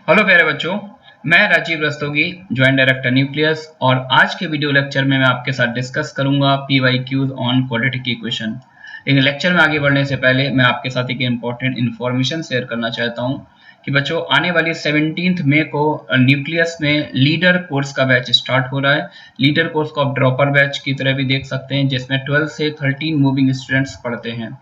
Hello प्यारे बच्चों, मैं Rajiv Rastogi, joint director Nucleus. और आज के वीडियो लेक्चर में मैं आपके साथ डिस्कस करूंगा पीवाईक्यूज ऑन क्वाड्रेटिक इक्वेशन। लेकिन लेक्चर में आगे बढ़ने से पहले मैं आपके साथ एक इम्पॉर्टेंट इन्फॉर्मेशन शेयर करना चाहता हूं कि बच्चों, आने वाली 17 मई को न्यूक्लियस में लीडर कोर्स का बैच स्टार्ट हो रहा है। लीडर कोर्स को आप ड्रॉपर बैच की तरह भी देख सकते हैं, जिसमें 12 से 13 मूविंग स्टूडेंट्स पढ़ते हैं।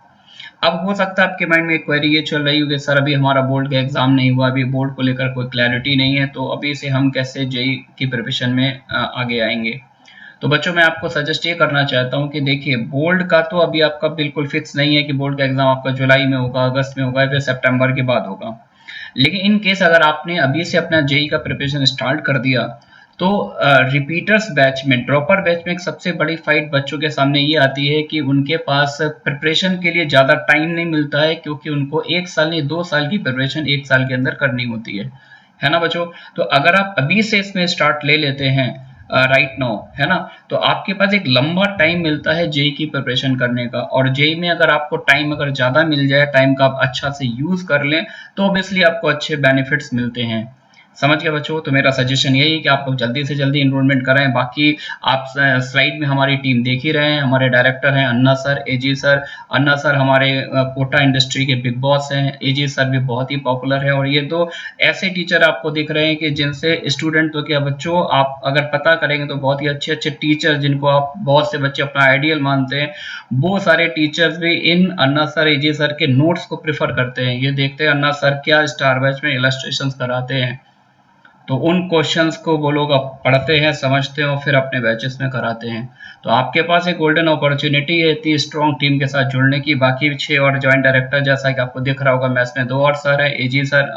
अब हो सकता है आपके माइंड में एक क्वेरी ये चल रही हो कि सर अभी हमारा बोर्ड का एग्जाम नहीं हुआ, अभी बोर्ड को लेकर कोई क्लैरिटी नहीं है, तो अभी से हम कैसे जेई की प्रिपरेशन में आगे आएंगे। तो बच्चों, मैं आपको सजेस्ट ये करना चाहता हूँ कि देखिए, बोर्ड का तो अभी आपका बिल्कुल फिक्स नहीं है कि बोर्ड का एग्जाम आपका जुलाई में होगा, अगस्त में होगा या फिर सितंबर के बाद होगा। लेकिन इन केस अगर आपने अभी से अपना जेई का प्रिपरेशन स्टार्ट कर दिया, तो रिपीटर्स बैच में, ड्रॉपर बैच में एक सबसे बड़ी फाइट बच्चों के सामने ये आती है कि उनके पास प्रिपरेशन के लिए ज़्यादा टाइम नहीं मिलता है, क्योंकि उनको 1 साल नहीं 2 साल की प्रिपरेशन 1 साल के अंदर करनी होती है ना बच्चों। तो अगर आप अभी से इसमें स्टार्ट ले लेते हैं राइट नाउ, है ना, तो आपके पास एक लंबा टाइम मिलता है जेई की प्रिपरेशन करने का। और जेई में अगर आपको टाइम अगर ज़्यादा मिल जाए, टाइम का आप अच्छा से यूज़ कर लें, तो ऑब्वियसली आपको अच्छे बेनिफिट्स मिलते हैं। समझ गए बच्चों? तो मेरा सजेशन यही है कि आप लोग जल्दी से जल्दी इनरोलमेंट कराएं। बाकी आप स्लाइड में हमारी टीम देख ही रहे हैं, हमारे डायरेक्टर हैं अन्ना सर, एजी सर। अन्ना सर हमारे कोटा इंडस्ट्री के बिग बॉस हैं, एजी सर भी बहुत ही पॉपुलर है। और ये दो ऐसे टीचर आपको दिख रहे हैं कि जिनसे स्टूडेंट तो क्या बच्चों, आप अगर पता करेंगे तो बहुत ही अच्छे अच्छे टीचर, जिनको आप बहुत से बच्चे अपना आइडियल मानते हैं, वो सारे टीचर्स भी इन अन्ना सर, एजी सर के नोट्स को प्रेफर करते हैं। ये देखते हैं अन्ना सर क्या स्टार बैच में इलस्ट्रेशंस कराते हैं, तो उन क्वेश्चंस को वो लोग पढ़ते हैं, समझते हैं और फिर अपने बैचेस में कराते हैं। तो आपके पास एक गोल्डन अपॉर्चुनिटी है इतनी स्ट्रॉन्ग टीम के साथ जुड़ने की। बाकी 6 और ज्वाइंट डायरेक्टर, जैसा कि आपको दिख रहा होगा मैथ्स में 2 और सर है, एजी सर,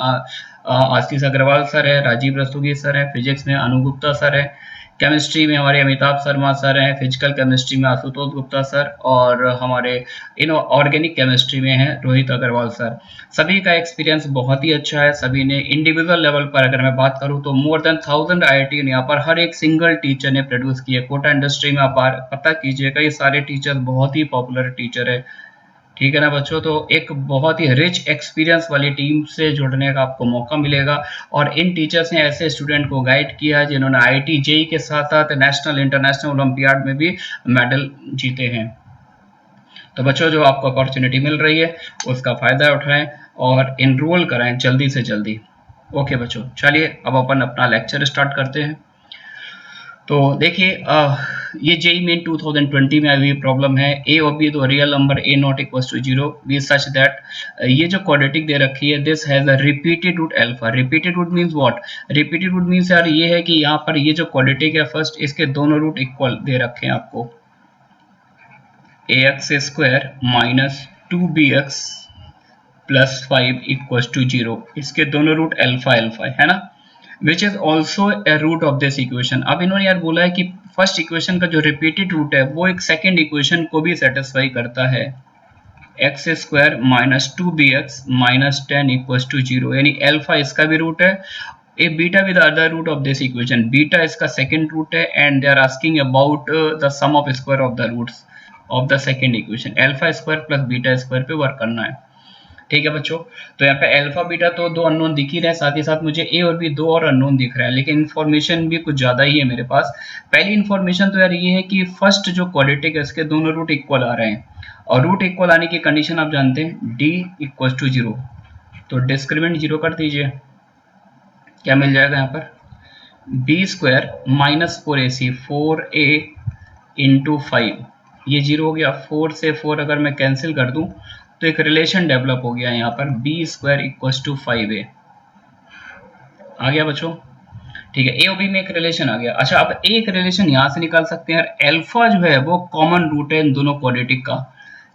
आशीष अग्रवाल सर है, राजीव रस्तोगी सर है, फिजिक्स में अनु गुप्ता सर है, केमिस्ट्री में हमारे अमिताभ शर्मा सर हैं, फिजिकल केमिस्ट्री में आशुतोष गुप्ता सर, और हमारे इन ऑर्गेनिक केमिस्ट्री में हैं रोहित अग्रवाल सर। सभी का एक्सपीरियंस बहुत ही अच्छा है। सभी ने इंडिविजुअल लेवल पर अगर मैं बात करूं तो मोर देन 1000 आईआईटी यहाँ पर हर एक सिंगल टीचर ने प्रोड्यूस किया। कोटा इंडस्ट्री में आप पता कीजिएगा, ये सारे टीचर बहुत ही पॉपुलर टीचर है। ठीक है ना बच्चों? तो एक बहुत ही रिच एक्सपीरियंस वाली टीम से जुड़ने का आपको मौका मिलेगा। और इन टीचर्स ने ऐसे स्टूडेंट को गाइड किया है जिन्होंने आईआईटी जेई के साथ साथ नेशनल इंटरनेशनल ओलंपियाड में भी मेडल जीते हैं। तो बच्चों, जो आपको अपॉर्चुनिटी मिल रही है उसका फ़ायदा उठाएं और इनरोल कराएं जल्दी से जल्दी। ओके बच्चों, चलिए अब अपन अपना लेक्चर स्टार्ट करते हैं। तो देखिए, ये जेई मेन 2020 में अभी प्रॉब्लम है। ए और बी दो real number, a not equal to zero, b such that, ये जो क्वाड्रेटिक दे रखी है, this has a repeated root alpha. Repeated root means what? Repeated root means यार ये है कि यहाँ पर ये जो क्वाड्रेटिक है, फर्स्ट इसके दोनों रूट इक्वल दे रखे हैं आपको, ax square minus 2bx plus 5 equal to zero. इसके दोनों रूट अल्फा अल्फा है ना, which is also a root of this equation. अब इन्होंने यार बोला है कि फर्स्ट इक्वेशन का जो रिपीटेड रूट है वो एक सेकेंड इक्वेशन को भी सेटिस्फाई करता है, x square minus 2bx minus 10 equal to zero. यानी अल्फा इसका भी रूट है, a beta with other root of this equation, beta इसका सेकेंड रूट है, and they are asking about the sum of square of the roots of the second equation. Alpha square plus beta square पे work करना है। ठीक है बच्चों, तो यहाँ पे अल्फा बीटा तो दो अननोन दिख ही रहे हैं, साथ ही साथ मुझे ए और बी दो और अननोन दिख रहा है, लेकिन इन्फॉर्मेशन भी कुछ ज़्यादा ही है मेरे पास। पहली इन्फॉर्मेशन तो यार ये है कि फर्स्ट जो क्वाड्रेटिक है इसके दोनों रूट इक्वल आ रहे हैं, और रूट इक्वल आने की कंडीशन आप जानते हैं, डी इक्वल टू जीरो। तो डिस्क्रिमिनेंट जीरो कर दीजिए, क्या मिल जाएगा यहाँ पर, b square minus 4ac, 4a into 5, ये जीरो हो गया। 4 से 4 अगर मैं कैंसिल कर दूं तो एक रिलेशन डेवलप हो गया यहाँ पर, b square equal to 5a। आ गया बच्चों? ठीक है, ए और बी में एक रिलेशन आ गया। अच्छा, अब एक रिलेशन यहाँ से निकाल सकते हैं यार, अल्फा जो है वो कॉमन रूट है इन दोनों क्वाड्रेटिक का,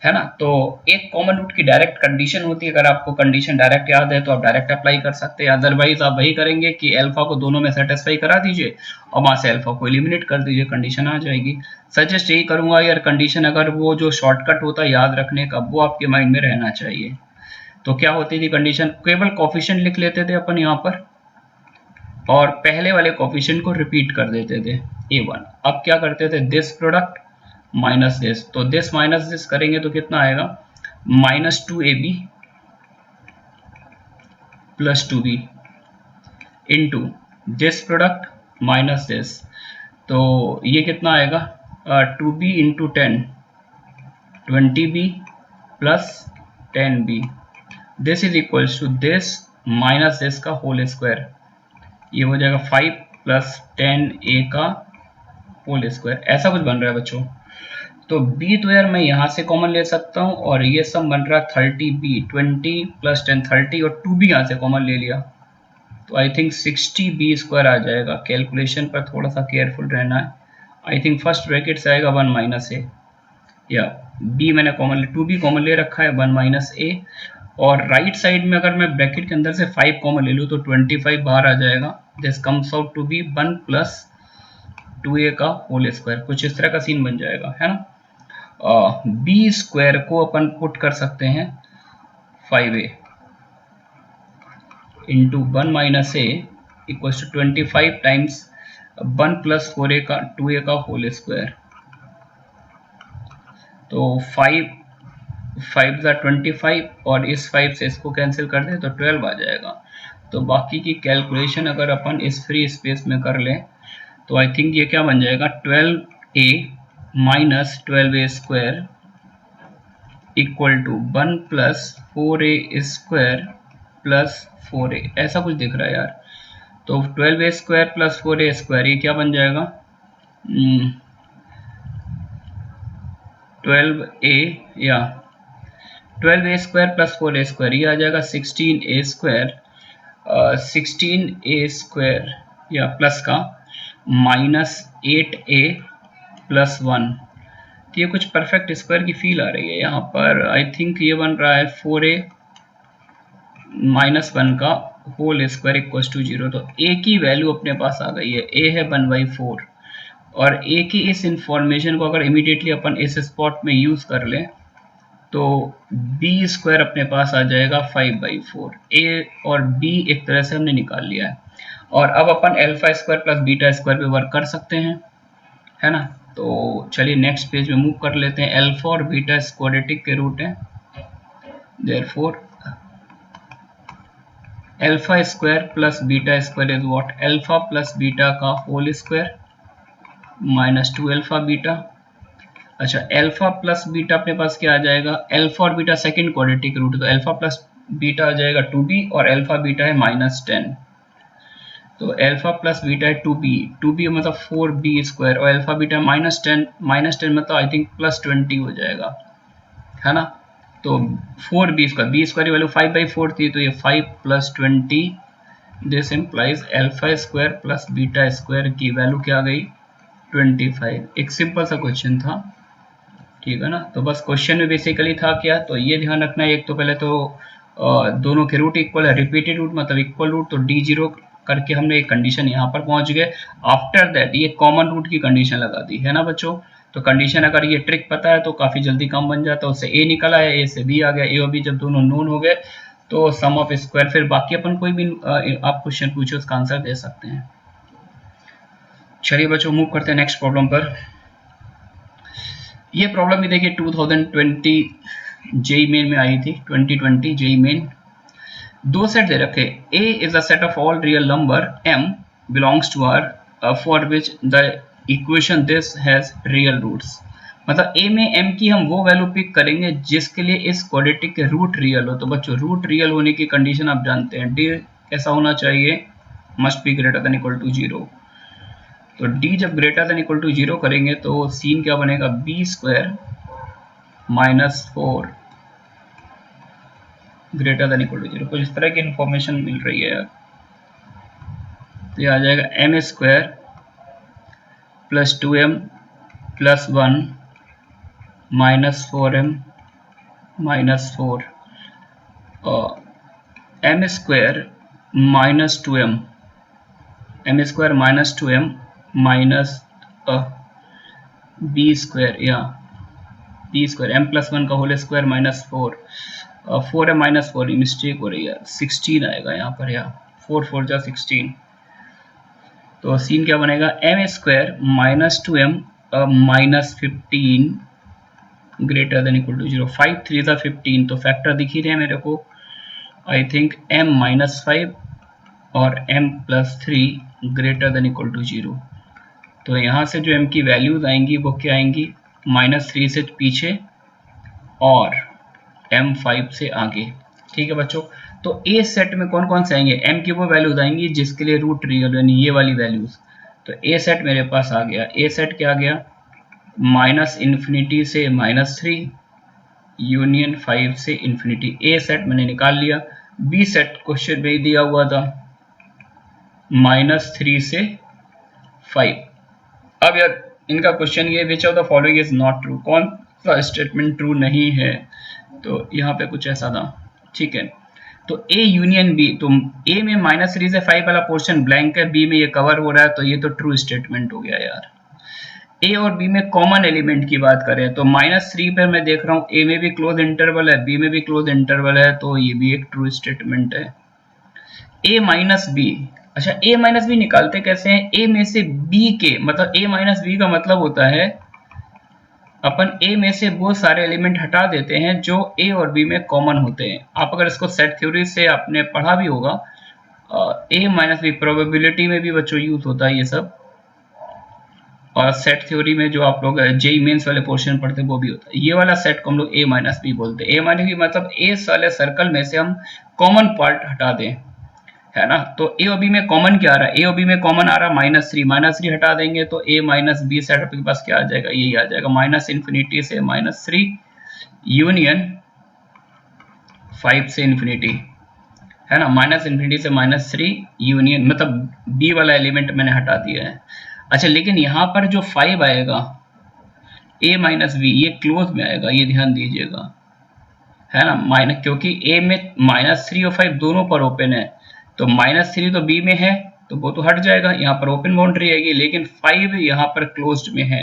है ना। तो एक कॉमन रूट की डायरेक्ट कंडीशन होती है, अगर आपको कंडीशन डायरेक्ट याद है तो आप डायरेक्ट अप्लाई कर सकते हैं। अदरवाइज आप वही करेंगे कि अल्फा को दोनों में सेटिस्फाई करा दीजिए और वहां से अल्फा को एलिमिनेट कर दीजिए, कंडीशन आ जाएगी। सजेस्ट यही करूंगा यार, कंडीशन अगर वो जो शॉर्टकट होता है याद रखने का, वो आपके माइंड में रहना चाहिए। तो क्या होती थी कंडीशन, केवल कोफिशिएंट लिख लेते थे अपन यहाँ पर और पहले वाले कोफिशिएंट को रिपीट कर देते थे, a1। अब क्या करते थे, दिस प्रोडक्ट माइनस दिस, तो दिस माइनस दिस करेंगे तो कितना आएगा, minus 2ab plus 2b। Into this product minus this, तो ये कितना आएगा 2b into 10, 20b plus 10b, this is equals to this minus this का होल स्क्वायर, ये हो जाएगा 5 प्लस 10a का होल स्क्वायर, ऐसा कुछ बन रहा है बच्चों। तो b तो यार मैं यहाँ से कॉमन ले सकता हूँ, और ये सब बन रहा है 30b, 20 प्लस 10 30, और 2b यहाँ से कॉमन ले लिया, तो आई थिंक 60b स्क्वायर आ जाएगा। कैलकुलेशन पर थोड़ा सा केयरफुल रहना है। आई थिंक फर्स्ट ब्रैकेट से आएगा 1 माइनस ए, या b मैंने कॉमन 2b कॉमन ले रखा है 1 माइनस ए, और राइट साइड में अगर मैं ब्रैकेट के अंदर से 5 कॉमन ले लूँ तो 25 बाहर आ जाएगा। This comes out to be 1 plus 2a का होल स्क्वायर, कुछ इस तरह का सीन बन जाएगा, है ना। बी स्क्वायर को अपन पुट कर सकते हैं 5a into 1 minus a equals to 25 times 1 plus 4a का 2a का होल स्क्वायर, तो 5 ज़ा 25, और इस 5 से इसको कैंसिल कर दें तो 12 आ जाएगा। तो बाकी की कैलकुलेशन अगर अपन इस फ्री स्पेस में कर लें तो आई थिंक ये क्या बन जाएगा 12a minus 12a square equal to 1 plus 4a square plus 4a, ऐसा कुछ दिख रहा है यार। तो 12a square plus 4a square ये क्या बन जाएगा 12a, या 12a square plus 4a square ये आ जाएगा 16a स्क्वायर, 16a स्क्वायर या प्लस का माइनस 8a प्लस 1, तो ये कुछ परफेक्ट स्क्वायर की फील आ रही है यहाँ पर। आई थिंक ये बन रहा है 4a माइनस 1 का होल स्क्वायर इक्वल्स टू 0, तो a की वैल्यू अपने पास आ गई है, a है 1/4, और a की इस इंफॉर्मेशन को अगर इमीडिएटली अपन इस स्पॉट में यूज कर लें तो b स्क्वायर अपने पास आ जाएगा 5/4। a और b एक तरह से हमने निकाल लिया है, और अब अपन alpha square plus beta square पे वर्क कर सकते हैं, है ना। तो चलिए नेक्स्ट पेज में मूव कर लेते हैं। अल्फा और बीटा क्वाड्रेटिक के रूट हैं, therefore alpha square plus beta square is what, alpha plus beta का whole square minus 2 alpha beta. अच्छा, अल्फा प्लस बीटा अपने पास क्या आ जाएगा, अल्फा और बीटा सेकंड क्वाड्रेटिक रूट, तो अल्फा प्लस बीटा आ जाएगा 2b, और अल्फा बीटा है -10, तो अल्फा प्लस बीटा है 2b मतलब 4b स्क्वायर, और अल्फा बीटा -10 मतलब आई थिंक +20 हो जाएगा, है ना। तो 4b स्क्वायर, b स्क्वायर की वैल्यू 5/4 थी, तो ये 5 + 20, this implies alpha square plus beta square की वैल्यू क्या आ गई 25। एक सिंपल सा क्वेश्चन था, ठीक है ना। तो बस क्वेश्चन में बेसिकली था क्या, तो ये ध्यान रखना है, एक तो पहले तो दोनों के रूट इक्वल है, रिपीटेड रूट मतलब इक्वल रूट, तो d0 करके हमने एक कंडीशन यहाँ पर पहुंच गए। आफ्टर दैट ये कॉमन रूट की कंडीशन लगा दी, है ना बच्चों। तो कंडीशन अगर ये ट्रिक पता है तो काफी जल्दी काम बन जाता है। उससे a निकला है, a से b आ गया, a और b जब दोनों नोन हो गए तो सम ऑफ स्क्वायर, फिर बाकी अपन कोई भी आप क्वेश्चन पूछो उसका आंसर दे सकते हैं। चलिए बच्चों मूव करते हैं नेक्स्ट प्रॉब्लम पर। ये प्रॉब्लम भी देखिए 2020 जेई मेन में आई थी, 2020 जेई मेन। दो सेट दे रखे, A is a set of all real number m belongs to R for which the equation this has real roots। मतलब A में m की हम वो वैल्यू पिक करेंगे जिसके लिए इस क्वाड्रेटिक के रूट रियल हो। तो बच्चों रूट रियल होने की कंडीशन आप जानते हैं, D कैसा होना चाहिए, must be greater than equal to 0। तो d जब ग्रेटर देन इक्वल टू 0 करेंगे तो सीन क्या बनेगा, b square minus 4 greater than equal to 0, कुछ इस तरह की इंफॉर्मेशन मिल रही है यार। तो ये आ जाएगा m square plus 2m plus 1 minus 4m minus 4, और m square minus 2m, m square minus 2m minus b square, या b स्क्वायर m प्लस 1 का होल स्क्वायर माइनस 4 है माइनस 4, मिस्टेक हो रही है, 16 आएगा यहाँ पर, या 4 4 जा 16। तो सीन क्या बनेगा, m square minus 2m minus 15 greater than equal to 0, 5 3 जा 15, तो फैक्टर दिख ही रहे हैं मेरे को। आई थिंक m माइनस 5 और m+3 greater than equal to 0। तो यहाँ से जो m की वैल्यूज आएंगी वो क्या आएंगी, -3 से पीछे और m5 से आगे। ठीक है बच्चों, तो ए सेट में कौन कौन से आएंगे, m की वो वैल्यूज आएंगी जिसके लिए रूट रियल यानी ये वाली वैल्यूज। तो ए सेट मेरे पास आ गया, ए सेट क्या आ गया, -∞ से -3 यूनियन 5 से इंफिनिटी। ए सेट मैंने निकाल लिया। बी सेट क्वेश्चन में दिया हुआ था -3 से 5। अब यार इनका क्वेश्चन ये, which of the following is not true, कौन सा स्टेटमेंट ट्रू नहीं है। तो यहाँ पे कुछ ऐसा था, ठीक है। तो ए यूनियन बी, तो ए में -3 से 5 वाला पोर्शन ब्लैंक है, बी में ये कवर हो रहा है, तो ये तो ट्रू स्टेटमेंट हो गया यार। ए और बी में कॉमन एलिमेंट की बात करें तो -3 पर मैं देख रहा हूँ ए में भी क्लोज इंटरवल है, बी में भी क्लोज इंटरवल है, तो ये भी एक ट्रू स्टेटमेंट है। ए माइनस बी, अच्छा ए माइनस बी निकालते कैसे हैं, ए में से बी के मतलब ए माइनस बी का मतलब होता है अपन ए में से वो सारे एलिमेंट हटा देते हैं जो ए और बी में कॉमन होते हैं। आप अगर इसको सेट थ्योरी से आपने पढ़ा भी होगा, ए माइनस बी प्रोबेबिलिटी में भी बच्चों यूज होता है ये सब, और सेट थ्योरी में जो आप लोग जेई मेंस वाले पोर्शन पढ़ते हैं वो भी होता है। ये वाला सेट को हम लोग ए माइनस बी बोलते हैं। ए माइनस बी मतलब ए वाले सर्कल में से हम कॉमन पार्ट हटा दें, है ना। तो ए और बी में कॉमन क्या आ रहा है, ए और बी में कॉमन आ रहा है -3 हटा देंगे तो ए माइनस बी सेट आपके पास क्या आ जाएगा, यही आ जाएगा -∞ से -3 यूनियन 5 से इंफिनिटी, है ना। -∞ से -3 यूनियन मतलब बी वाला एलिमेंट मैंने हटा दिया है। अच्छा लेकिन यहाँ पर जो 5 आएगा a माइनस बी, ये क्लोज में आएगा, ये ध्यान दीजिएगा, है ना। क्योंकि a में -3 और 5 दोनों पर ओपन है, तो -3 तो b में है तो वो तो हट जाएगा, यहाँ पर ओपन बाउंड्री आएगी, लेकिन 5 यहाँ पर क्लोज्ड में है।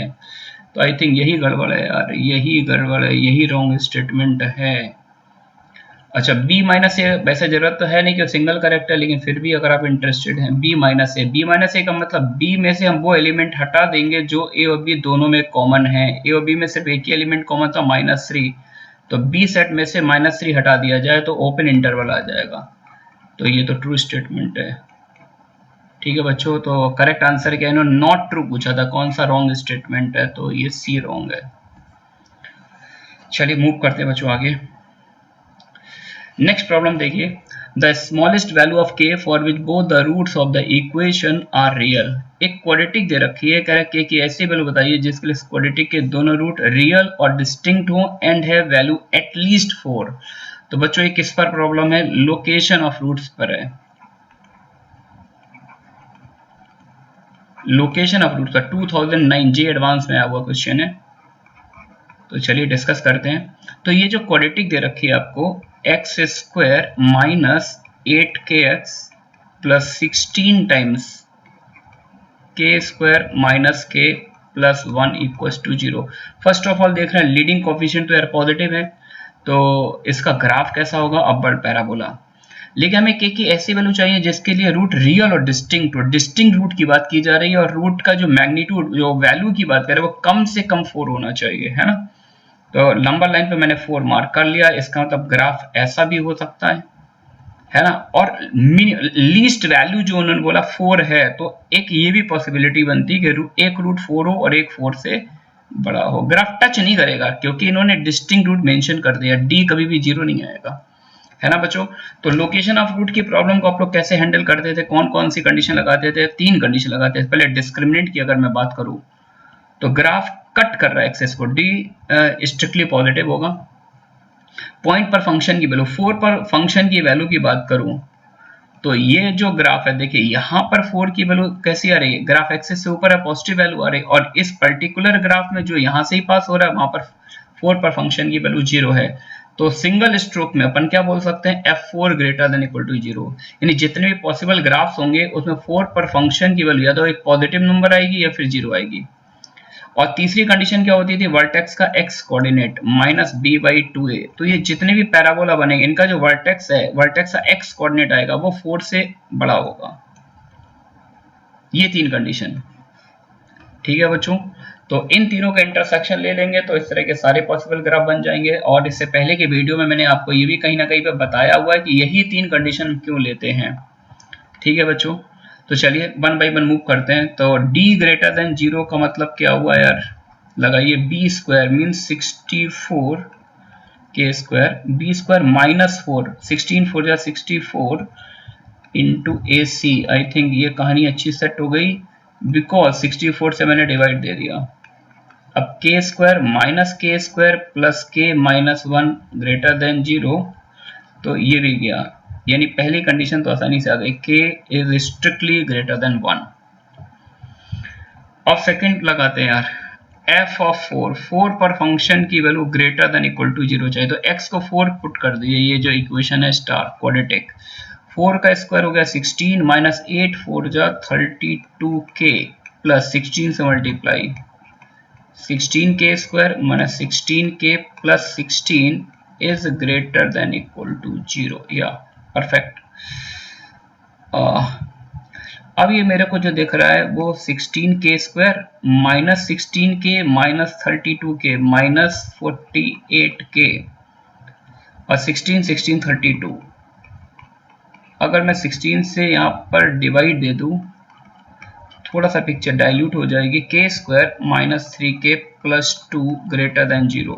तो आई थिंक यही गड़बड़ है यार, यही गड़बड़ है, यही रॉन्ग स्टेटमेंट है। अच्छा बी माइनस ए, वैसे जरूरत तो है नहीं कि सिंगल करेक्ट है, लेकिन फिर भी अगर आप इंटरेस्टेड हैं, बी माइनस ए का मतलब बी में से हम वो एलिमेंट हटा देंगे जो ए और बी दोनों में कॉमन है। ए और बी में सिर्फ एक ही एलिमेंट कॉमन था -3, तो बी सेट में से -3 हटा दिया जाए तो ओपन इंटरवल आ जाएगा। तो ये तो ट्रू स्टेटमेंट है, ठीक है बच्चों। तो करेक्ट आंसर क्या है, इन्होंने नॉट ट्रू पूछा था, कौन सा रॉन्ग स्टेटमेंट है, तो ये सी रॉन्ग है। चलिए मूव करते हैं बच्चों आगे। नेक्स्ट प्रॉब्लम देखिए, the smallest value of k for which both the roots of the equation are real. एक क्वाड्रेटिक दे रखी है, कह रहा है k की ऐसी वैल्यू बताइए जिसके लिए क्वाड्रेटिक के दोनों रूट रियल और डिस्टिंक्ट हो एंड है वैल्यू एटलीस्ट 4। तो बच्चों ये किस पर प्रॉब्लम है, लोकेशन ऑफ रूट्स पर है, लोकेशन ऑफ रूट्स पर। 2009 जे एडवांस में आया हुआ क्वेश्चन है, तो चलिए डिस्कस करते हैं। तो ये जो क्वाड्रेटिक दे रखी है आपको, x² - 8kx + 16 times k² - k + 1 = 0। First of all देख रहे हैं लीडिंग कोफिशिएंट तो यार पॉजिटिव है, तो इसका ग्राफ कैसा होगा, अपवर्ड पैराबोला। लेकिन हमें k की ऐसी वैल्यू चाहिए जिसके लिए रूट रियल और डिस्टिंक्ट हो। डिस्टिंक्ट रूट की बात की जा रही है और रूट का जो मैग्नीट्यूड, जो वैल्यू की बात करें वो कम से कम 4 होना चाहिए, है ना। तो नंबर लाइन पे मैंने 4 मार्क कर लिया, इसका मतलब ग्राफ ऐसा भी हो सकता है ना। और लीस्ट वैल्यू जो उन्होंने बोला 4 है, तो एक ये भी पॉसिबिलिटी बनती है कि एक रूट 4 हो और एक 4 से बड़ा हो। ग्राफ टच नहीं करेगा क्योंकि इन्होंने डिस्टिंक्ट रूट मेंशन कर दिया, डी कभी भी 0 नहीं आएगा, है ना बच्चों। तो लोकेशन ऑफ रूट की प्रॉब्लम को आप लोग कैसे हैंडल करते थे, कौन कौन सी कंडीशन लगाते थे, 3 कंडीशन लगाते थे। पहले डिस्क्रिमिनेंट की अगर मैं बात करूं तो ग्राफ कट कर रहा है एक्सेस को, डी स्ट्रिक्टली पॉजिटिव होगा। पॉइंट पर फंक्शन की वैल्यू, 4 पर फंक्शन की वैल्यू की बात करूं तो ये जो ग्राफ है देखिए यहाँ पर 4 की वैल्यू कैसी आ रही है, ग्राफ एक्सेस से ऊपर है, पॉजिटिव वैल्यू आ रही है, और इस पर्टिकुलर ग्राफ में जो यहाँ से ही पास हो रहा है वहां पर 4 पर फंक्शन की वैल्यू 0 है। तो सिंगल स्ट्रोक में अपन क्या बोल सकते हैं, f4 > 0, यानी जितने भी पॉसिबल ग्राफ्स होंगे उसमें 4 पर फंक्शन की वैल्यू या तो एक पॉजिटिव नंबर आएगी या फिर 0 आएगी। और तीसरी कंडीशन क्या होती थी, वर्टेक्स का x कोऑर्डिनेट -b/2a। तो ये जितने भी पैराबोला बनेंगे इनका जो वर्टेक्स है, वर्टेक्स का x कोऑर्डिनेट आएगा वो 4 से बड़ा होगा। ये 3 कंडीशन, ठीक है बच्चों। तो इन तीनों का इंटरसेक्शन ले लेंगे तो इस तरह के सारे पॉसिबल ग्राफ बन जाएंगे। और इससे पहले के वीडियो में मैंने आपको ये भी कहीं ना कहीं पे बताया हुआ है कि यही 3 कंडीशन क्यों लेते हैं, ठीक है बच्चों, तो चलिए 1 by 1 मूव करते हैं। तो d ग्रेटर देन 0 का मतलब क्या हुआ यार, लगाइए b square means 64 k square, b square minus 4, 16 4 या 64 into A C. I think ये कहानी अच्छी सेट हो गई बिकॉज 64 से मैंने डिवाइड दे दिया। अब k square minus k square plus k minus 1 greater than 0, तो ये भी गया, यानी पहली कंडीशन तो आसानी से आ गई, k is strictly greater than 1। अब सेकंड लगाते हैं यार, f ऑफ 4 पर फंक्शन की value greater than equal to 0 चाहिए, तो x को 4 पुट कर दिए, ये जो इक्वेशन है स्टार क्वाड्रेटिक। 4 का स्क्वायर हो गया 16 माइनस 8 4 जा 32k प्लस 16 से multiply 16k square minus 16k plus 16 is greater than equal to 0। या परफेक्ट। अब ये मेरे को जो दिख रहा है वो 16k square minus 16k minus 32k minus 48k और 16 16 32। अगर मैं 16 से यहाँ पर डिवाइड दे दूं, थोड़ा सा पिक्चर डाइल्यूट हो जाएगी, k square minus 3k plus 2 greater than 0।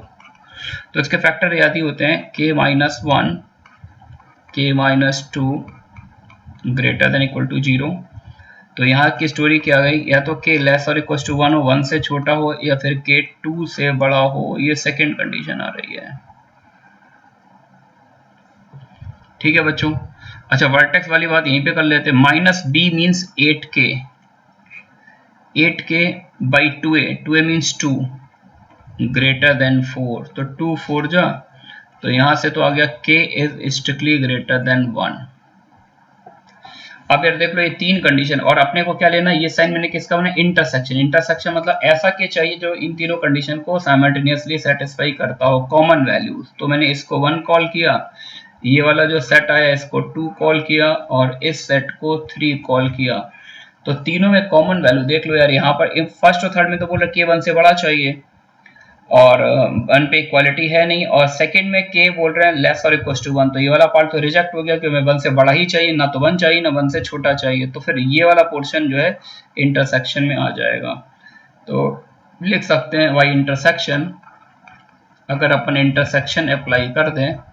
तो इसके फैक्टर याद ही होते हैं, k minus 1 k minus 2 greater than equal to 0। तो यहाँ की स्टोरी क्या गई, या तो k लेस और इक्वल टू 1 हो, 1 से छोटा हो, या फिर k 2 से बड़ा हो, ये सेकेंड कंडीशन आ रही है। ठीक है बच्चों। अच्छा, वर्टेक्स वाली बात यहीं पे कर लेते हैं। Minus b means 8k, 8k by 2a, 2a means 2 greater then 4, तो 2 4 जा, तो यहां से तो आ गया k is strictly greater than 1। अब यार देख लो ये तीन कंडीशन, और अपने को क्या लेना, ये साइन मैंने किसका बना, इंटरसेक्शन। इंटरसेक्शन मतलब ऐसा के चाहिए जो इन तीनों कंडीशन को साइमल्टेनियसली सेटिस्फाई करता हो, कॉमन वैल्यूज। तो मैंने इसको 1 कॉल किया, ये वाला जो सेट आया इसको 2 कॉल किया, और इस सेट को 3 कॉल किया। तो तीनों में कॉमन वैल्यू देख लो यार, यहाँ पर फर्स्ट और थर्ड में तो बोल रहे k 1 से बड़ा चाहिए, और 1 पे इक्वालिटी है नहीं, और सेकंड में k बोल रहे हैं लेस और इक्वल टू 1, तो ये वाला पार्ट तो रिजेक्ट हो गया क्योंकि हमें 1 से बड़ा ही चाहिए, ना तो 1 चाहिए ना 1 से छोटा चाहिए। तो फिर ये वाला पोर्शन जो है इंटरसेक्शन में आ जाएगा। तो लिख सकते हैं y इंटरसेक्शन, अगर अपन इंटरसेक्शन अप्लाई कर दें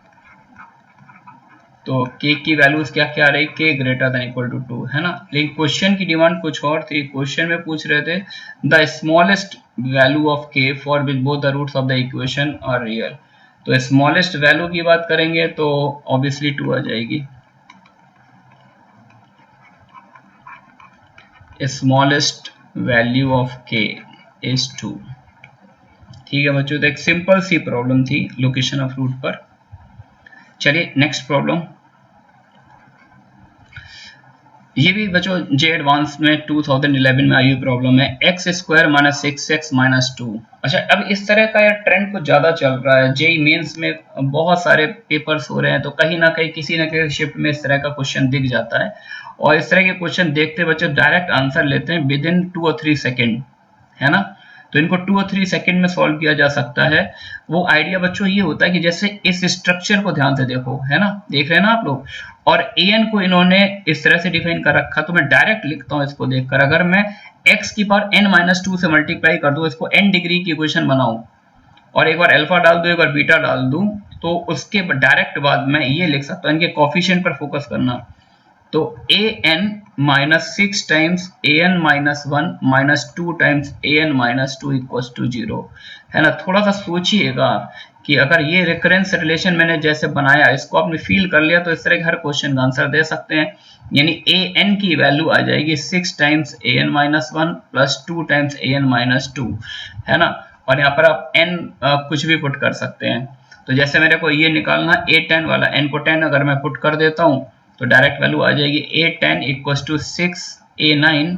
तो k की वैल्यूज क्या क्या आ रही, k greater than equal to 2, है ना। लेकिन क्वेश्चन की डिमांड कुछ और थी, क्वेश्चन में पूछ रहे थे the smallest value of k for which both the roots of the equation are real. तो स्मॉलेस्ट वैल्यू की बात करेंगे तो ऑब्वियसली 2 आ जाएगी, smallest value of k is 2। ठीक है बच्चों, तो एक सिंपल सी प्रॉब्लम थी लोकेशन ऑफ रूट पर। चलिए नेक्स्ट प्रॉब्लम, ये भी बच्चों जे एडवांस में 2011 में आई हुई प्रॉब्लम है, x square minus 6x minus 2। अच्छा, अब इस तरह का यार ट्रेंड कुछ ज्यादा चल रहा है, जेई मेंस में बहुत सारे पेपर्स हो रहे हैं, तो कहीं ना कहीं किसी न किसी शिफ्ट में इस तरह का क्वेश्चन दिख जाता है, और इस तरह के क्वेश्चन देखते बच्चे डायरेक्ट आंसर लेते हैं विद इन 2 और 3 सेकेंड, है ना। तो इनको 2 और 3 सेकंड में सॉल्व किया जा सकता है। वो आइडिया बच्चों ये होता है कि जैसे इस स्ट्रक्चर को ध्यान से देखो, है ना, देख रहे हैं ना आप लोग, और an को इन्होंने इस तरह से डिफाइन कर रखा, तो मैं डायरेक्ट लिखता हूं इसको देखकर, अगर मैं x की पावर n-2 से मल्टीप्लाई कर दूं, इसको n डिग्री की इक्वेशन बनाऊं, और एक बार अल्फा डाल दूं एक बार बीटा डाल दूं, तो उसके डायरेक्ट बाद मैं ये लिख सकता हूं, इनके कोफिशिएंट पर फोकस करना, तो an minus 6 times an minus 1 minus 2 times an minus 2 equals to 0, है ना। थोड़ा सा सोचिएगा कि अगर ये रेफरेंस रिलेशन मैंने जैसे बनाया, इसको आपने फील कर लिया, तो इस तरह के हर क्वेश्चन का आंसर दे सकते हैं। यानी an की वैल्यू आ जाएगी 6 times an minus 1 plus 2 times an minus 2, है ना। और यहाँ पर आप n कुछ भी पुट कर सकते हैं। तो जैसे मेरे को ये निकालना a10 वाला, n को 10 अगर मैं पुट कर देता हूँ तो डायरेक्ट वैल्यू आ जाएगी a10 equals to 6a9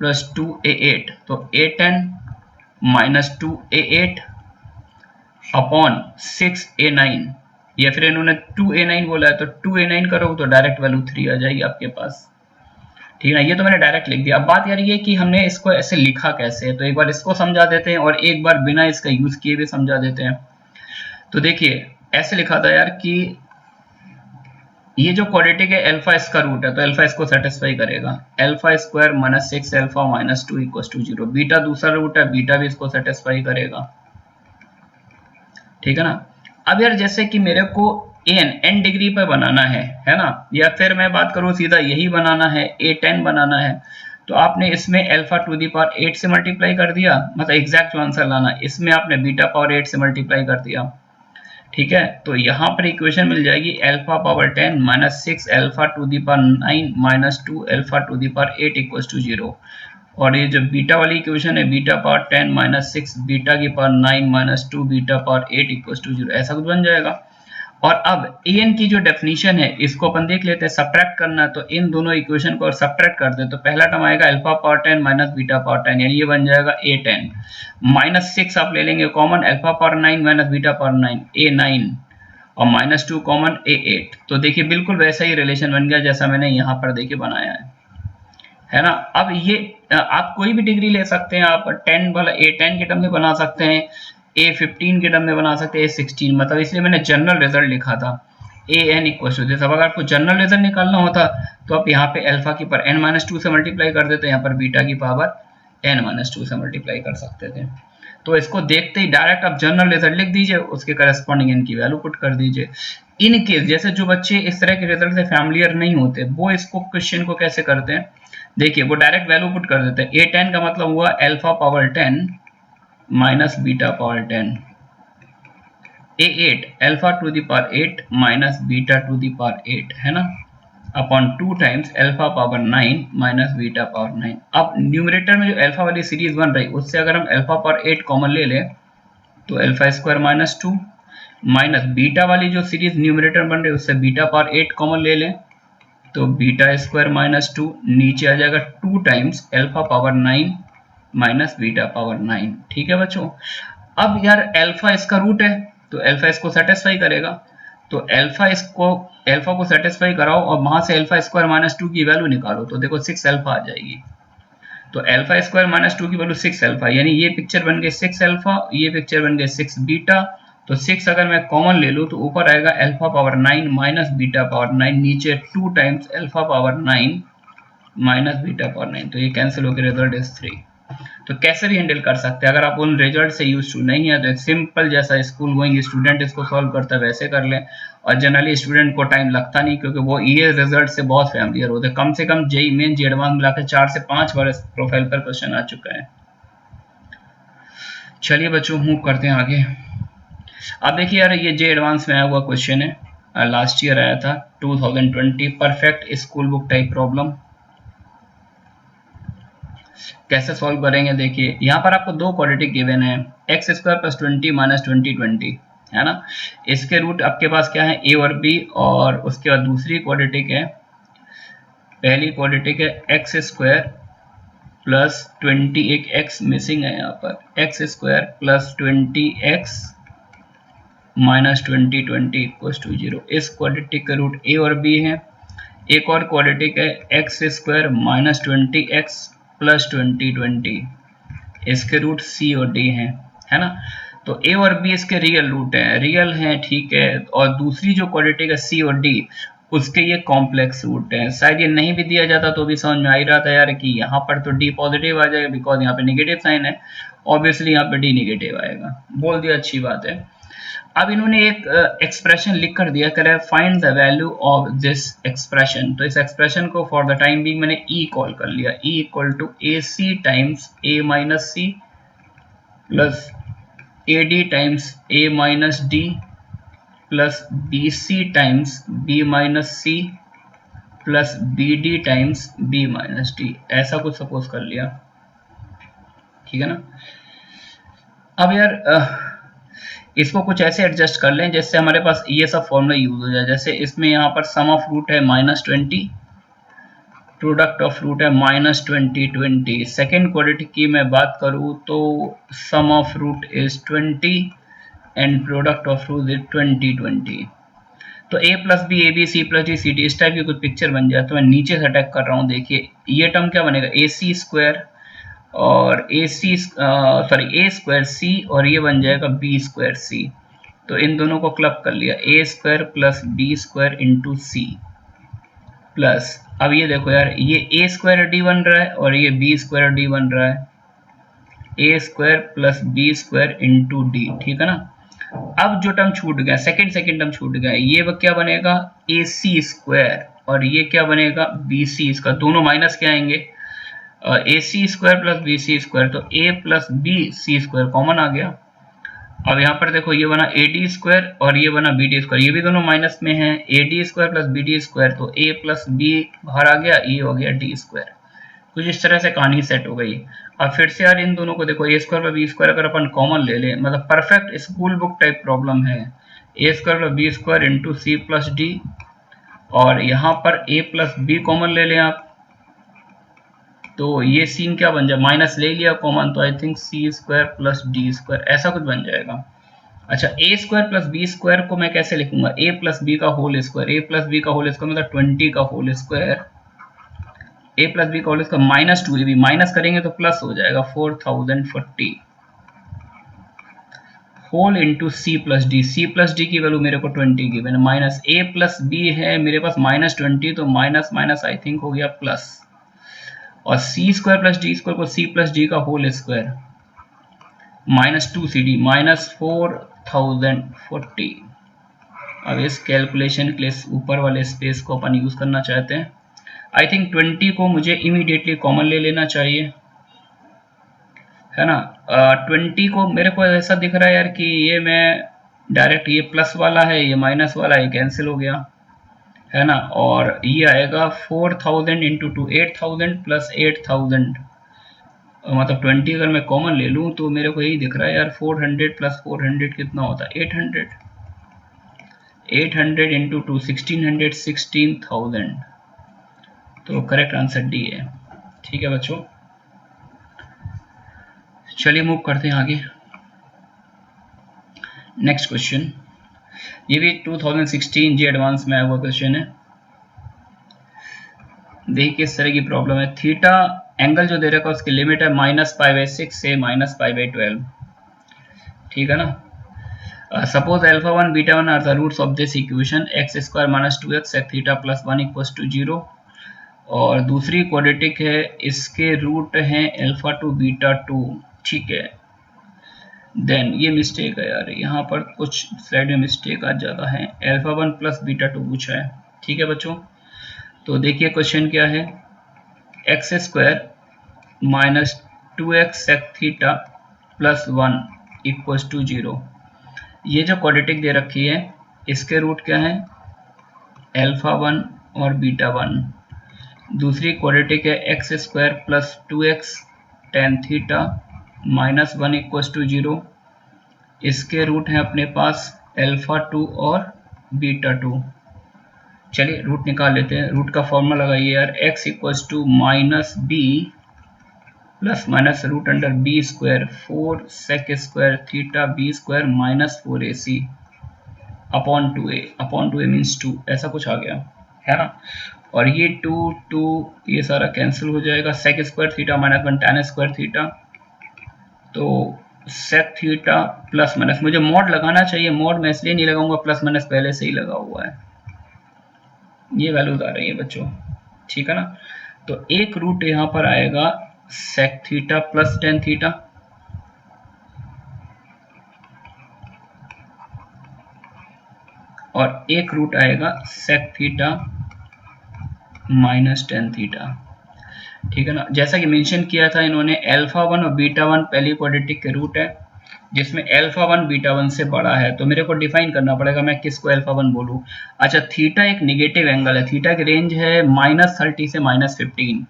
plus 2a8, तो a10 minus 2a8 upon 6a9, या फिर इन्होंने 2a9 बोला है तो 2a9 करो तो डायरेक्ट वैल्यू 3 आ जाएगी आपके पास। ठीक है ना, ये तो मैंने डायरेक्ट लिख दिया। अब बात यार ये कि हमने इसको ऐसे लिखा कैसे है, तो एक बार इसको समझा देते हैं और एक बार बिना इसका यूज किए भी समझा देते हैं। तो देखिए ऐसे लिखा था यार कि ये जो क्वाड्रेटिक है अल्फा इसका रूट है तो अल्फा इसको सेटिस्फाई करेगा, alpha square minus 6 alpha minus 2 equal to 0। Beta दूसरा रूट है, बीटा भी इसको सेटिस्फाई करेगा, ठीक है ना। अब यार जैसे कि मेरे को एन डिग्री पर बनाना है ना, या फिर मैं बात करूं सीधा यही बनाना है, A10 बनाना है, तो आपने इसमें अल्फा टू दी पावर 8 से मल्टीप्लाई कर दिया, मतलब एग्जैक्ट जो आंसर लाना, इसमें आपने बीटा पावर 8 से मल्टीप्लाई कर दिया, ठीक है। तो यहाँ पर इक्वेशन मिल जाएगी alpha power 10 minus 6 alpha to the power 9 minus 2 alpha to the power 8 equal to 0। और ये जो बीटा वाली इक्वेशन है बीटा पावर 10 माइनस 6 बीटा की power 9 minus 2 beta power 8 equal to 0, ऐसा कुछ बन जाएगा। और अब an की जो डेफिनेशन है इसको अपन देख लेते हैं, सब्ट्रैक्ट करना है तो इन दोनों इक्वेशन को सब्ट्रैक्ट कर दे तो पहला टर्म आएगा alpha power 10 minus beta power 10, यानी ये बन जाएगा A10 माइनस 6 आप ले लेंगे common, alpha power 9 minus beta power 9 A9 और माइनस 2 कॉमन A8। तो देखिए बिल्कुल वैसा ही रिलेशन बन गया जैसा मैंने यहाँ पर देखिए बनाया है ना। अब ये आप कोई भी डिग्री ले सकते हैं, आप 10 वाला A10 के टर्म में बना सकते हैं, A15 के टर्म में बना सकते हैं, A16, मतलब इसलिए मैंने जनरल रिजल्ट लिखा था an इक्वल टू दिस। अब अगर आपको जनरल रिजल्ट निकालना होता तो आप यहाँ पे अल्फा की पावर n-2 से मल्टीप्लाई कर देते, यहाँ पर बीटा की पावर n-2 से मल्टीप्लाई कर सकते थे। तो इसको देखते ही डायरेक्ट आप जनरल रिजल्ट लिख दीजिए, उसके करस्पॉन्डिंग इनकी वैल्यू पुट कर दीजिए। इन केस जैसे जो बच्चे इस तरह के रिजल्ट से फैमिलियर नहीं होते वो इसको क्वेश्चन को कैसे करते हैं, देखिए वो डायरेक्ट वैल्यू पुट कर देते हैं। A10 का मतलब हुआ alpha power 10 minus beta power 10, A8 alpha to the power 8 minus beta to the power 8, है ना, upon 2 times alpha power 9 minus beta power 9। अब न्यूमरेटर में जो अल्फा वाली सीरीज बन रही उससे अगर हम अल्फा पावर 8 कॉमन ले लें तो alpha square minus 2 minus beta वाली जो सीरीज न्यूमरेटर बन रही है उससे बीटा पावर 8 कॉमन ले लें तो बीटा स्क्वायर माइनस 2, नीचे आ जाएगा 2 times alpha power 9 minus beta power 9, ठीक है बच्चों। अब यार अल्फा इसका रूट है तो अल्फा इसको सेटिस्फाई करेगा, तो अल्फा को सेटिस्फाई कराओ और वहां से अल्फा स्क्वायर माइनस 2 की वैल्यू निकालो तो देखो 6 अल्फा आ जाएगी। तो अल्फा स्क्वायर माइनस 2 की वैल्यू 6 अल्फा, यानी ये पिक्चर बन गई 6 अल्फा, ये पिक्चर बन गई 6 बीटा। तो 6 अगर मैं कॉमन ले लूँ तो ऊपर आएगा alpha power 9 minus beta power 9, नीचे 2 times alpha power 9 minus beta power 9, तो ये कैंसिल होकर रिजल्ट इज 3। तो कैसे भी हैंडल कर सकते हैं, अगर आप उन रिजल्ट से यूज टू नहीं है तो एक सिंपल जैसा स्कूल गोइंग स्टूडेंट इसको सॉल्व करता है वैसे कर लें। और जनरली स्टूडेंट को टाइम लगता नहीं क्योंकि वो ये रिजल्ट से बहुत फैमिलियर होते हैं, कम से कम जेई मेन जी एडवांस मिलाकर 4 से 5 बार इस प्रोफाइल पर क्वेश्चन आ चुका है। चलिए बच्चों मूव करते हैं आगे। अब देखिए यार ये जे एडवांस में आया हुआ क्वेश्चन है, लास्ट ईयर आया था 2020, perfect school book type problem. कैसे सॉल्व करेंगे, देखिए यहाँ पर आपको दो क्वाड्रेटिक गिवन है, एक्स स्क्वायर प्लस 20 माइनस 20 है ना। इसके रूट आपके पास क्या है ए और बी, और उसके बाद दूसरी क्वाड्रेटिक है, पहली क्वाड्रेटिक है एक्स स्क्वायर प्लस 20, एक एक्स मिसिंग है यहाँ पर, x square plus 20x minus 20 equal to 0। इस क्वाड्रेटिक का रूट ए और बी है। एक और क्वाड्रेटिक है x square minus 20x plus 20, इसके रूट सी और डी हैं, है ना। तो ए और बी इसके रियल रूट है, रियल है, ठीक है। और दूसरी जो क्वाड्रेटिक है सी और डी, उसके ये कॉम्प्लेक्स रूट है। शायद ये नहीं भी दिया जाता तो भी समझ में आ ही रहा था यार कि यहाँ पर तो डी पॉजिटिव आ जाएगा बिकॉज यहाँ पे नेगेटिव साइन है, ऑब्वियसली यहाँ पे डी नेगेटिव आएगा, बोल दिया, अच्छी बात है। अब इन्होंने एक एक्सप्रेशन लिख कर दिया, कह रहा है find the value of this expression. तो इस एक्सप्रेशन को फॉर द टाइम बीइंग मैंने ई कॉल कर लिया, e equal to a c times a minus c plus a d times a minus d plus B c times b minus c plus b d times b minus d, ऐसा कुछ suppose कर लिया, ठीक है ना। अब यार इसको कुछ ऐसे एडजस्ट कर लें जिससे हमारे पास ये सब फॉर्मूला यूज हो जाए। जैसे इसमें यहाँ पर सम ऑफ रूट है -20, प्रोडक्ट ऑफ रूट है -20। सेकेंड क्वाड्रेटिक की मैं बात करूँ तो sum of root is 20 and product of root is 20। तो a plus B A B C plus D C D, इस टाइप की कुछ पिक्चर बन जाए। तो मैं नीचे से अटैक कर रहा हूँ, देखिए ये टर्म क्या बनेगा, ए सी स्क्वायर और ए स्क्वायर सी, और ये बन जाएगा बी स्क्वायर सी। तो इन दोनों को क्लब कर लिया, A square plus B square into C, plus अब ये देखो यार, ये ए स्क्वायर डी बन रहा है और ये बी स्क्वायर डी बन रहा है, A square plus B square into D, ठीक है ना। अब जो टर्म छूट गया, सेकंड टर्म छूट गया, ये क्या बनेगा, ए सी स्क्वायर, और ये क्या बनेगा, बी सी। इसका दोनों माइनस क्या आएंगे, A C square plus B C square, तो ए plus B C square common आ गया। अब यहाँ पर देखो, ये बना ए डी स्क्वायर और ये बना बी डी स्क्वायर, ये भी दोनों माइनस में है, a d square plus b d square, तो ए प्लस बी बाहर आ गया, ये हो गया डी स्क्वायर। कुछ इस तरह से कहानी सेट हो गई। अब फिर से यार इन दोनों को देखो, A square plus B square अगर अपन कॉमन ले लें, मतलब perfect school book type problem है, A square plus B square into C plus D, और यहाँ पर ए प्लस बी कॉमन ले लें आप, तो ये सीन क्या बन जाए, माइनस ले लिया कॉमन, तो I think c square plus d square ऐसा कुछ बन जाएगा। अच्छा, a square plus B square को मैं कैसे लिखूंगा, ए प्लस बी का whole square, a plus b का होल स्क्वायर मतलब 20 का whole square, a plus b का whole square minus 2ab, minus करेंगे तो प्लस हो जाएगा 4040 होल इंटू सी प्लस डी की वैल्यू मेरे को 20 गिवन है, माइनस ए प्लस बी है मेरे पास माइनस 20, तो माइनस माइनस आई थिंक हो गया प्लस, और c square plus d square को सी प्लस डी का whole square minus 2cd minus 4040। अब इस कैलकुलेशन के लिए ऊपर वाले स्पेस को अपन यूज करना चाहते हैं। आई थिंक 20 को मुझे इमीडिएटली कॉमन ले लेना चाहिए, है ना। 20 को मेरे को ऐसा दिख रहा है यार कि ये मैं डायरेक्ट, ये प्लस वाला है ये माइनस वाला है, कैंसिल हो गया, है ना। और ये आएगा 4000 इंटू 2, 8000 प्लस 8000, मतलब 20 अगर मैं कॉमन ले लूँ तो मेरे को यही दिख रहा है यार, 400 प्लस 400 कितना होता है, 800, 800 इंटू 2 1600, 16000, तो करेक्ट आंसर डी है। ठीक है बच्चों, चलिए मूव करते हैं आगे। नेक्स्ट क्वेश्चन, ये भी 2016 जी एडवांस में आया हुआ क्वेश्चन है। देखिए किस तरह की प्रॉब्लम है, थीटा एंगल जो दे रखा है उसकी लिमिट है -π/6 से -π/12, ठीक है ना। Suppose α1 β1 are the roots of this equation, x² - 2x sec θ + 1 = 0, और दूसरी क्वाड्रेटिक है, इसके रूट हैं α2 β2, ठीक है। देन ये मिस्टेक है यार, यहाँ पर कुछ स्लाइड में मिस्टेक आज ज़्यादा है, α1 + β2 पूछा है, ठीक है बच्चों। तो देखिए क्वेश्चन क्या है, x² - 2x sec θ + 1 = 0। ये जो क्वाड्रेटिक दे रखी है इसके रूट क्या है, α1 और β1। दूसरी क्वाड्रेटिक है x² + 2x tan θ - 1 = 0। इसके रूट हैं अपने पास α2 और β2। चलिए रूट निकाल लेते हैं, रूट का फॉर्मूला लगाइए यार, x = -b ± √b² 4 sec² θ b² - 4ac upon 2a means 2, ऐसा कुछ आ गया, है ना। और ये 2 ये सारा कैंसिल हो जाएगा, sec² θ - 1 tan² θ, तो sec θ प्लस माइनस, मुझे मॉड लगाना चाहिए, मॉड मैं इसलिए नहीं लगाऊंगा, प्लस माइनस पहले से ही लगा हुआ है, ये वैल्यूज आ रही है बच्चों, ठीक है ना। तो एक रूट यहाँ पर आएगा sec θ प्लस tan θ, और एक रूट आएगा sec θ माइनस tan θ, ठीक है ना। जैसा कि मेंशन किया था इन्होंने, α1 और β1 पहली क्वाड्रेटिक के रूट है, जिसमें α1 β1 से बड़ा है, तो मेरे को डिफाइन करना पड़ेगा मैं किसको α1 बोलूं। अच्छा, थीटा एक निगेटिव एंगल है, थीटा की रेंज है -30 से -15,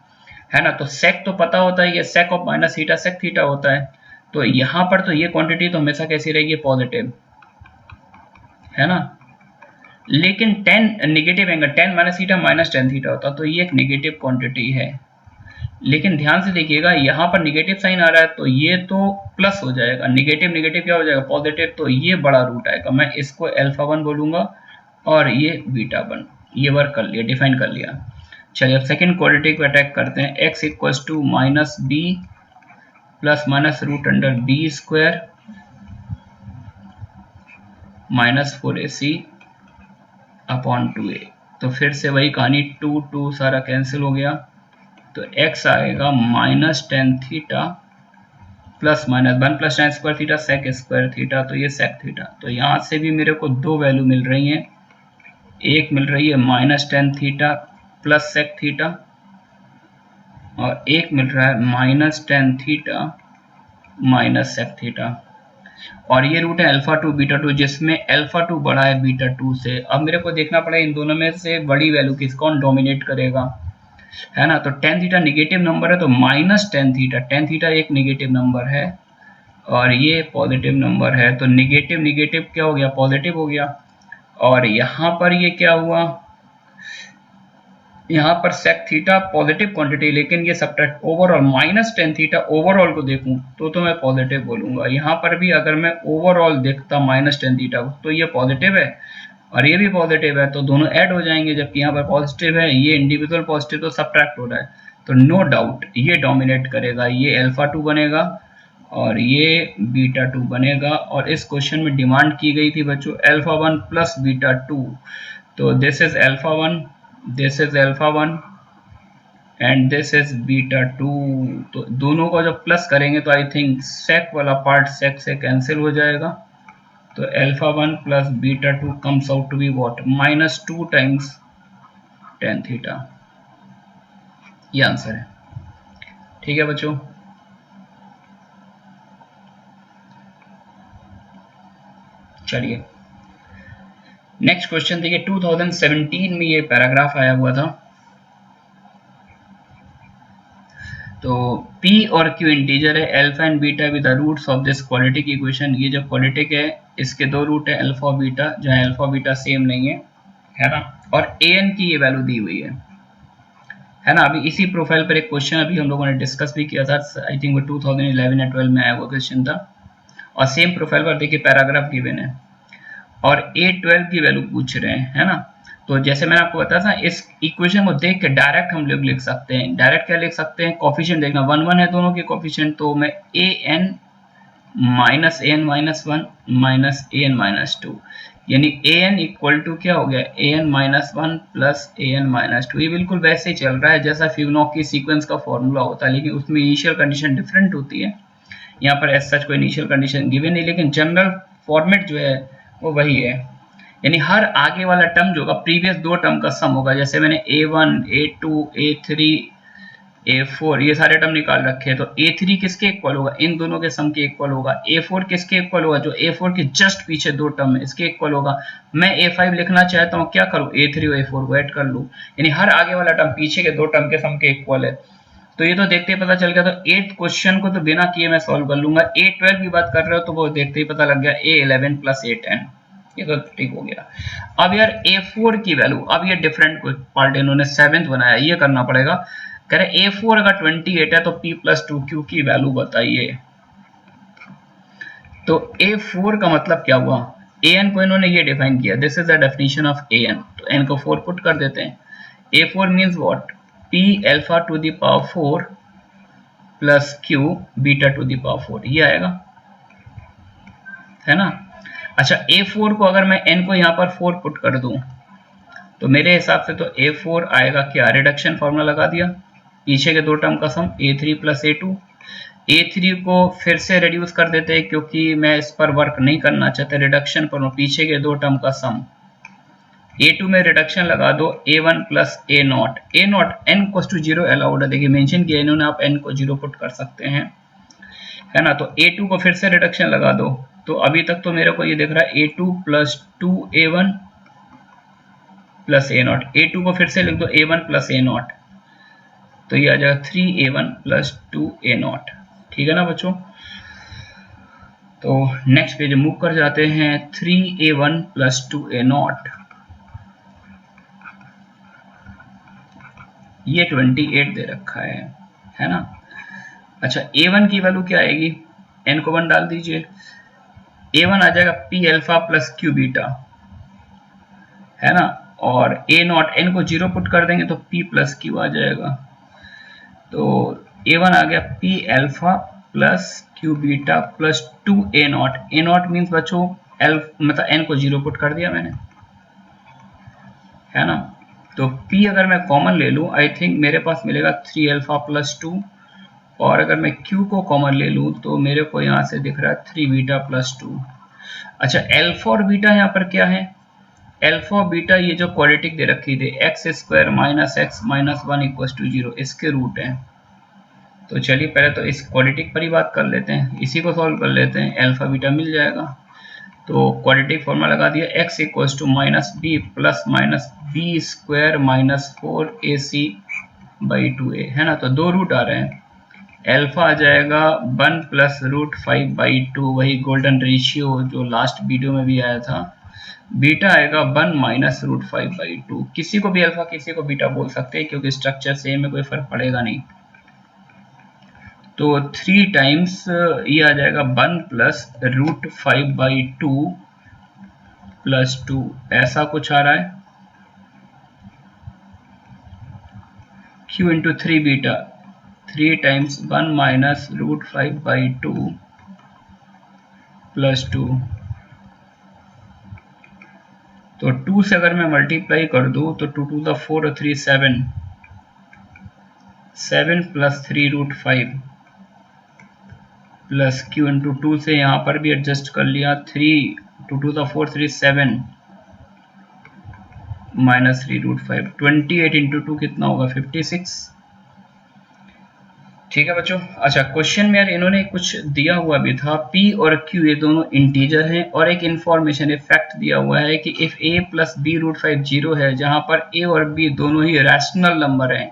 है ना। तो सेक तो पता होता है, ये sec of minus theta sec theta होता है, तो यहाँ पर तो ये क्वांटिटी तो हमेशा कैसी रहेगी, पॉजिटिव, है ना। लेकिन ten negative angle, ten minus theta minus tan theta होता, तो ये एक निगेटिव क्वांटिटी है। लेकिन ध्यान से देखिएगा, यहाँ पर निगेटिव साइन आ रहा है तो ये तो प्लस हो जाएगा, निगेटिव निगेटिव क्या हो जाएगा, पॉजिटिव, तो ये बड़ा रूट आएगा, मैं इसको α1 बोलूंगा और ये β1, ये वर्क कर लिया, डिफाइन कर लिया। चलिए अब सेकंड क्वाड्रेटिक पे अटैक करते हैं, x = -b plus minus √b² - 4ac upon 2a, तो फिर से वही कहानी, 2 2 सारा कैंसिल हो गया, तो x आएगा minus tan theta plus minus 1 plus tan square theta sec square theta, तो ये सेक थीटा। तो यहाँ से भी मेरे को दो वैल्यू मिल रही हैं, एक मिल रही है minus tan theta plus sec theta और एक मिल रहा है minus tan theta minus sec theta. और ये रूट है अल्फा टू बीटा टू, जिसमें अल्फा टू बड़ा है बीटा टू से। अब मेरे को देखना पड़ेगा इन दोनों में से बड़ी वैल्यू किस कौन डोमिनेट करेगा, है ना। तो टेन थीटा निगेटिव नंबर है, तो माइनस टेन थीटा एक निगेटिव नंबर है और ये पॉजिटिव नंबर है, तो निगेटिव निगेटिव क्या हो गया, पॉजिटिव हो गया। और यहाँ पर ये क्या हुआ, यहाँ पर सेक थीटा पॉजिटिव क्वांटिटी, लेकिन ये subtract overall minus tan theta overall को देखूं तो मैं पॉजिटिव बोलूंगा। यहाँ पर भी अगर मैं ओवरऑल देखता माइनस टेन थीटा को, तो ये पॉजिटिव है और ये भी पॉजिटिव है, तो दोनों ऐड हो जाएंगे, जबकि यहाँ पर पॉजिटिव है, ये इंडिविजुअल पॉजिटिव, तो सब्ट्रैक्ट हो रहा है। तो नो डाउट ये डोमिनेट करेगा, ये अल्फा टू बनेगा और ये बीटा टू बनेगा। और इस क्वेश्चन में डिमांड की गई थी बच्चों alpha one plus beta two, तो this is alpha one, this is alpha one and this is beta two. तो दोनों को जब प्लस करेंगे तो आई थिंक सेक वाला पार्ट सेक से कैंसिल हो जाएगा, तो alpha one plus beta two comes out to be what, minus two times tan theta. ये आंसर है, ठीक है बच्चों। चलिए नेक्स्ट क्वेश्चन देखिए, 2017 में ये पैराग्राफ आया हुआ था। तो P और Q इंटीजर है, alpha and beta with the roots of this quadratic equation. ये जो क्वाड्रेटिक है इसके दो रूट है अल्फा और बीटा, जहाँ अल्फा बीटा सेम नहीं है ना। और an की ये वैल्यू दी हुई है ना। अभी इसी प्रोफाइल पर एक क्वेश्चन अभी हम लोगों ने डिस्कस भी किया था, आई थिंक वो 2011 या 12 में आया हुआ क्वेश्चन था। और सेम प्रोफाइल पर देखिए पैराग्राफ गिवन है और A12 की वैल्यू पूछ रहे हैं, है ना। तो जैसे मैंने आपको बताया था, इस इक्वेशन को देख के डायरेक्ट हम लोग लिख सकते हैं। डायरेक्ट क्या लिख सकते हैं, कोफिशिएंट देखना, 1 1 है दोनों के कोफिशिएंट, तो मैं an minus an minus one minus an minus two, यानी an इक्वल टू क्या हो गया, an minus one plus an minus two. ये बिल्कुल वैसे ही चल रहा है जैसा फिबोनाची की सीक्वेंस का फॉर्मूला होता है, लेकिन उसमें इनिशियल कंडीशन डिफरेंट होती है। यहाँ पर एज सच कोई इनिशियल कंडीशन गिवन नहीं, लेकिन जनरल फॉर्मेट जो है वो वही है। यानी हर आगे वाला टर्म जो होगा प्रीवियस दो टर्म का सम होगा। जैसे मैंने a1 a2 a3 a4 ये सारे टर्म निकाल रखे हैं, तो a3 किसके इक्वल होगा, इन दोनों के सम के इक्वल होगा। a4 किसके इक्वल होगा, जो a4 के जस्ट पीछे दो टर्म है इसके इक्वल होगा। मैं a5 लिखना चाहता हूँ, क्या करूँ, a3 और a4 को ऐड कर लूँ, यानी हर आगे वाला टर्म पीछे के दो टर्म के सम के इक्वल है। तो ये तो देखते ही पता चल गया। तो 8 क्वेश्चन को तो बिना किए मैं सॉल्व कर लूंगा। A12 की बात कर रहे हो तो वो देखते ही पता लग गया, A11 प्लस A10, ये तो ठीक हो गया। अब यार A4 की वैल्यू, अब ये डिफरेंट पार्ट इन्होंने 7th बनाया, ये करना पड़ेगा। कह रहे A4 अगर 28 है तो P प्लस 2Q की वैल्यू बताइए। तो A4 का मतलब क्या हुआ, an को इन्होंने ये डिफाइन किया, this is the definition of an, तो n को 4 पुट कर देते हैं। A4 means what, p alpha two the power 4 plus q beta two the power 4, ये आएगा, है ना। अच्छा A4 को अगर मैं n को यहाँ पर 4 पुट कर दूं तो मेरे हिसाब से तो A4 आएगा क्या, रिडक्शन फॉर्मूला लगा दिया, पीछे के दो टर्म का सम A3 प्लस A2। A3 को फिर से रिड्यूस कर देते हैं क्योंकि मैं इस पर वर्क नहीं करना चाहता, रिडक्शन पर पीछे के दो टर्म का सम। A2 में रिडक्शन लगा दो, A1 plus A0, A0 n cos to 0 allowed है, देखिए मेंशन किया इन्होंने, आप n को 0 पुट कर सकते हैं, है ना। तो A2 को फिर से रिडक्शन लगा दो, तो अभी तक तो मेरे को ये दिख रहा है A2 plus 2A1 plus A0, A2 को फिर से लिख दो A1 प्लस A0, तो ये आ जाएगा 3A1 प्लस 2A0, ठीक है ना बच्चों। तो नेक्स्ट पेज मूव कर जाते हैं, 3A1 प्लस 2A0, ये 28 दे रखा है ना। अच्छा A1 की वैल्यू क्या आएगी, n को 1 डाल दीजिए, A1 आ जाएगा P alpha plus Q beta, है ना। और A0 n को 0 पुट कर देंगे तो P प्लस Q आ जाएगा, तो A1 आ गया P alpha plus Q beta plus 2A0, A0 means बच्चों मतलब n को 0 पुट कर दिया मैंने, है ना। तो P अगर मैं कॉमन ले लूँ, आई थिंक मेरे पास मिलेगा 3 अल्फा प्लस 2, और अगर मैं Q को कॉमन ले लूँ तो मेरे को यहाँ से दिख रहा है 3 बीटा प्लस 2। अच्छा, अल्फा और बीटा यहाँ पर क्या है? अल्फा और बीटा ये जो क्वाड्रेटिक दे रखी थी x square minus x minus 1 equal to 0, इसके रूट हैं। तो चलिए पहले तो इस क्वाड्रेटिक पर ही बात कर लेते हैं, इसी को सॉल्व कर लेते हैं, अल्फा बीटा मिल जाएगा। तो क्वाड्रेटिक फॉर्मूला लगा दिया, x equals to minus b plus minus b square minus 4ac by 2a, है ना। तो दो रूट आ रहे हैं, अल्फा आ जाएगा 1 प्लस रूट 5 बाई 2, वही गोल्डन रेशियो जो लास्ट वीडियो में भी आया था। बीटा आएगा 1 माइनस रूट 5 बाई 2, किसी को भी अल्फा किसी को बीटा बोल सकते हैं क्योंकि स्ट्रक्चर सेम है, कोई फर्क पड़ेगा नहीं। तो 3 टाइम्स ये आ जाएगा 1 प्लस रूट 5 बाई 2 प्लस 2, ऐसा कुछ आ रहा है। Q into 3 beta, 3 times 1 minus root 5 by 2 plus 2। तो 2 से अगर मैं मल्टीप्लाई कर दूं तो 2 टू द 4 और 3 7, 7 plus 3 root 5 plus Q into 2 से यहाँ पर भी एडजस्ट कर लिया, 3 2 to the 4 3 7 minus 3 root 5, 28 into 2 कितना होगा 56। ठीक है बच्चों। अच्छा, क्वेश्चन में यार इन्होंने कुछ दिया हुआ भी था, P और Q ये दोनों इंटीजर हैं, और एक इन्फॉर्मेशन फैक्ट दिया हुआ है कि if a plus b root 5 zero है, जहां पर a और b दोनों ही रैशनल नंबर हैं,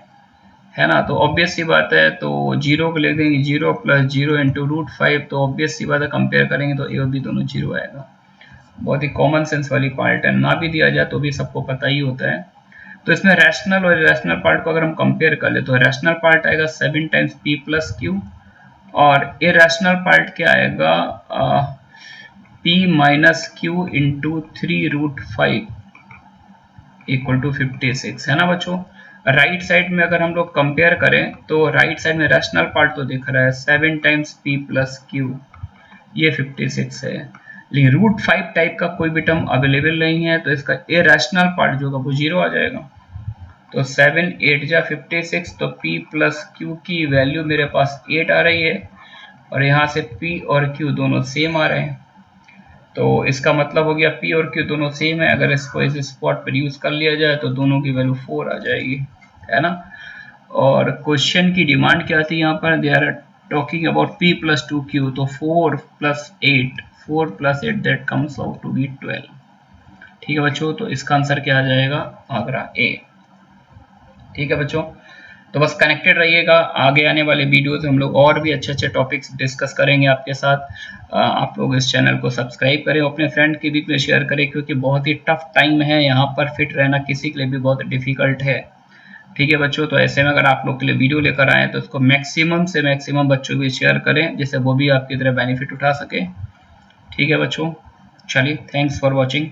है ना। तो ऑब्वियस सी बात है, तो जीरो को लिख देंगे 0 प्लस 0 इंटू रूट 5, तो ऑब्वियस सी बात है कंपेयर करेंगे तो a और b दोनों जीरो आएगा। बहुत ही कॉमन सेंस वाली पार्ट है, ना भी दिया जाए तो भी सबको पता ही होता है। तो इसमें रैशनल और इरेशनल पार्ट को अगर हम कंपेयर कर ले तो रैशनल पार्ट आएगा 7 टाइम्स p प्लस क्यू, और इरेशनल पार्ट क्या आएगा p minus q into 3 root 5 equal to 56, है ना बच्चों। राइट साइड में अगर हम लोग कंपेयर करें तो राइट साइड में रैशनल पार्ट तो दिख रहा है 7 टाइम्स p प्लस क्यू, ये 56 है, लेकिन रूट 5 टाइप का कोई भी टर्म अवेलेबल नहीं है, तो इसका इरेशनल पार्ट जो होगा वो 0 आ जाएगा। तो 7 8 जा 56, तो p प्लस q की वैल्यू मेरे पास 8 आ रही है, और यहाँ से p और q दोनों सेम आ रहे हैं, तो इसका मतलब हो गया p और q दोनों सेम है। अगर इसको इस स्पॉट पर यूज कर लिया जाए तो दोनों की वैल्यू 4 आ जाएगी, है ना। और क्वेश्चन की डिमांड क्या थी यहाँ पर, they are talking about p plus 2q, तो 4 plus 8 that comes out to be 12। ठीक है बच्चों, तो इसका आंसर क्या आ जाएगा, आगरा ए। ठीक है बच्चों, तो बस कनेक्टेड रहिएगा, आगे आने वाले वीडियोस हम लोग और भी अच्छे अच्छे टॉपिक्स डिस्कस करेंगे आपके साथ। आप लोग इस चैनल को सब्सक्राइब करें, अपने फ्रेंड के बीच में शेयर करें, क्योंकि बहुत ही टफ टाइम है, यहाँ पर फिट रहना किसी के लिए भी बहुत डिफिकल्ट है। ठीक है बच्चों, तो ऐसे में अगर आप लोग के लिए वीडियो लेकर आए तो उसको मैक्सिमम से मैक्सिमम बच्चों भी शेयर करें, जिससे वो भी आपकी तरह बेनिफिट उठा सके। ठीक है बच्चों, चलिए, थैंक्स फॉर वॉचिंग।